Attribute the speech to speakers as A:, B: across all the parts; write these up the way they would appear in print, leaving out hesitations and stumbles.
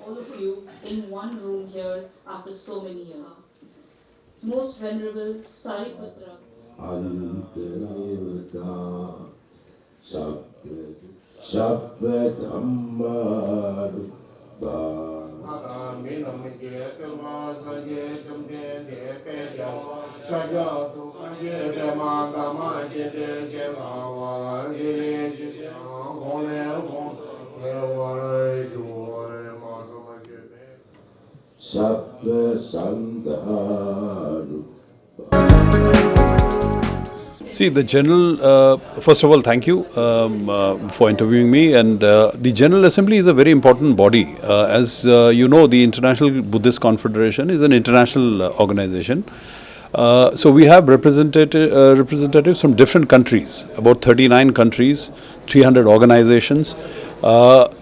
A: All of you in one room here after so many years. Most Venerable Saripatra.
B: Antarayavata Sabba Dhamma Sabba Sangharu.
C: See, the General, first of all, thank you for interviewing me. And the General Assembly is a very important body. As you know, the International Buddhist Confederation is an international organization. So we have representatives from different countries, about 39 countries, 300 organizations,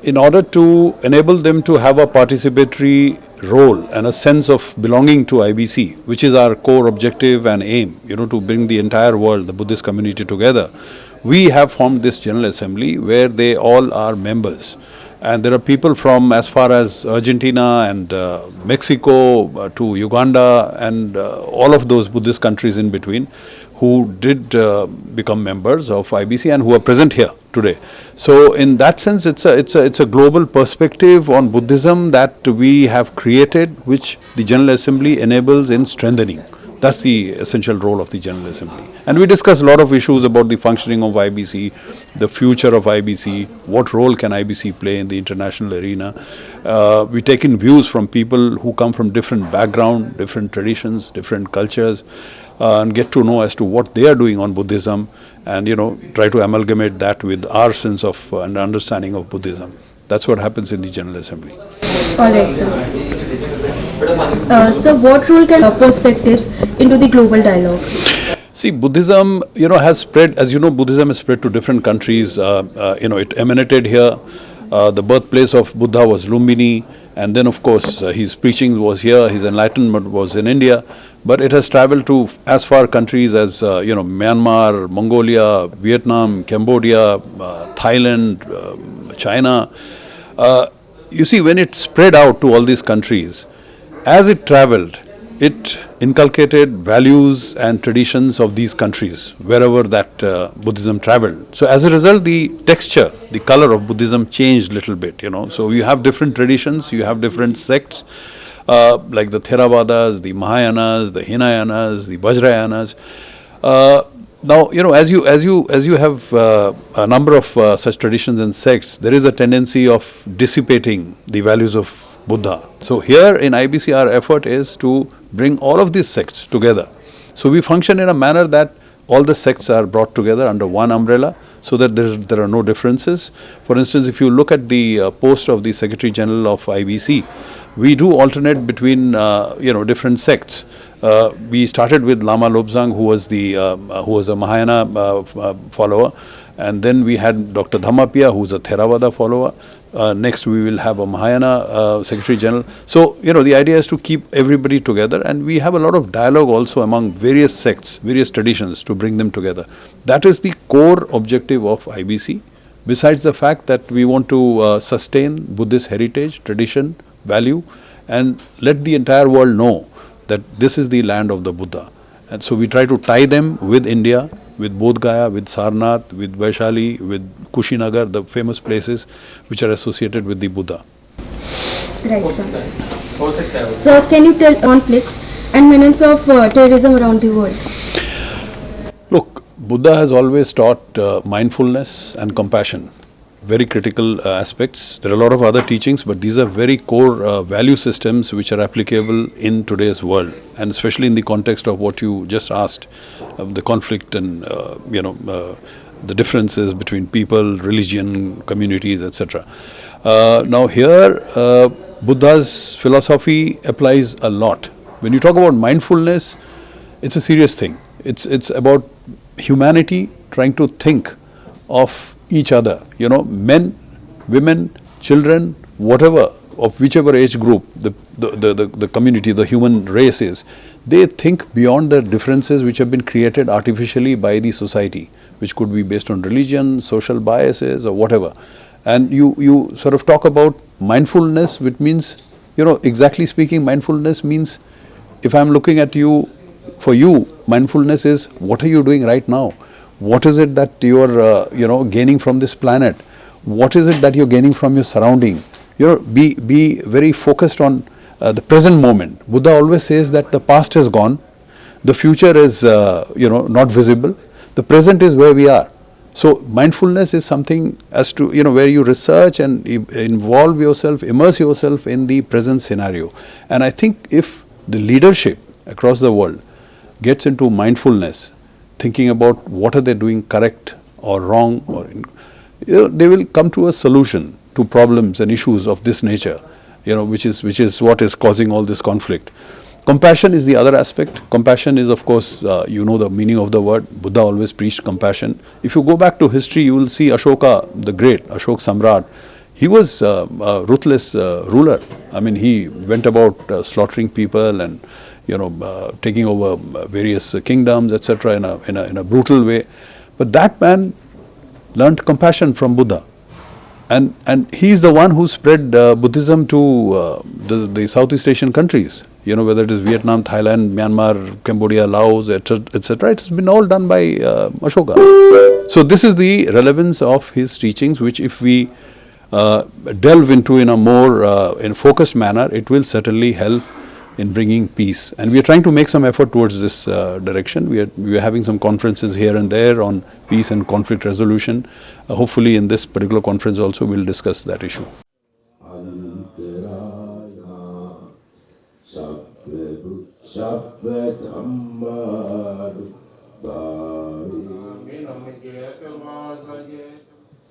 C: in order to enable them to have a participatory role and a sense of belonging to IBC, which is our core objective and aim, to bring the entire world, the Buddhist community together. We have formed this General Assembly where they all are members. And there are people from as far as Argentina and Mexico to Uganda and all of those Buddhist countries in between who did become members of IBC and who are present here today. So in that sense, it's a global perspective on Buddhism that we have created, which the General Assembly enables in strengthening. That's the essential role of the General Assembly. And we discuss a lot of issues about the functioning of IBC, the future of IBC, what role can IBC play in the international arena. We take in views from people who come from different background, different traditions, different cultures, and get to know as to what they are doing on Buddhism, and try to amalgamate that with our sense of and understanding of Buddhism. That's what happens in the General Assembly.
D: All right, sir. So what role can perspectives into the global dialogue?
C: See, Buddhism, has spread, as you know, Buddhism has spread to different countries. It emanated here. The birthplace of Buddha was Lumbini, and then of course his preaching was here, his enlightenment was in India. But it has traveled to as far countries as, Myanmar, Mongolia, Vietnam, Cambodia, Thailand, China. You see, when it spread out to all these countries, as it traveled, it inculcated values and traditions of these countries, wherever that Buddhism traveled. So as a result, the texture, the color of Buddhism changed a little bit, So you have different traditions, you have different sects, like the Theravadas, the Mahayanas, the Hinayanas, the Vajrayanas. Now, as you have a number of such traditions and sects, there is a tendency of dissipating the values of Buddha. So here in IBC, our effort is to bring all of these sects together. So we function in a manner that all the sects are brought together under one umbrella, so that there are no differences. For instance, if you look at the post of the Secretary General of IBC, we do alternate between different sects. We started with Lama Lobsang, who was a Mahayana follower, and then we had Dr. Dhammapia, who is a Theravada follower. Next, we will have a Mahayana Secretary General. So, the idea is to keep everybody together, and we have a lot of dialogue also among various sects, various traditions to bring them together. That is the core objective of IBC. Besides the fact that we want to sustain Buddhist heritage, tradition, value, and let the entire world know that this is the land of the Buddha. And so we try to tie them with India, with Bodh Gaya, with Sarnath, with Vaishali, with Kushinagar, the famous places which are associated with the Buddha.
D: Right, sir. Sir, can you tell conflicts and menace of terrorism around the world?
C: Look, Buddha has always taught mindfulness and compassion, very critical aspects. There are a lot of other teachings, but these are very core value systems which are applicable in today's world, and especially in the context of what you just asked, the conflict and the differences between people, religion, communities, etc. Now here, Buddha's philosophy applies a lot. When you talk about mindfulness, it's a serious thing. It's about humanity trying to think of each other, men, women, children, whatever, of whichever age group the community, the human race is, they think beyond the differences which have been created artificially by the society, which could be based on religion, social biases, or whatever. And you sort of talk about mindfulness, which means, exactly speaking, mindfulness means if I'm looking at you, for you, mindfulness is what are you doing right now? What is it that you are, gaining from this planet? What is it that you're gaining from your surrounding? Be very focused on the present moment. Buddha always says that the past has gone, the future is, not visible. The present is where we are. So mindfulness is something as to, where you research and involve yourself, immerse yourself in the present scenario. And I think if the leadership across the world gets into mindfulness, thinking about what are they doing correct or wrong, or they will come to a solution to problems and issues of this nature, which is what is causing all this conflict. Compassion is the other aspect. Compassion is, of course, the meaning of the word. Buddha always preached compassion. If you go back to history, you will see Ashoka the Great, Ashok Samrat. He was a ruthless ruler. I mean, he went about slaughtering people and taking over various kingdoms, etc., in a brutal way. But that man learned compassion from Buddha, and he is the one who spread Buddhism to the Southeast Asian countries. Whether it is Vietnam, Thailand, Myanmar, Cambodia, Laos, etc. It has been all done by Ashoka. So this is the relevance of his teachings, which if we delve into in a more in focused manner, it will certainly help in bringing peace. And we are trying to make some effort towards this direction. We are having some conferences here and there on peace and conflict resolution. Hopefully in this particular conference also we'll discuss that issue.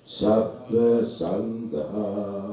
B: Sabba Sangha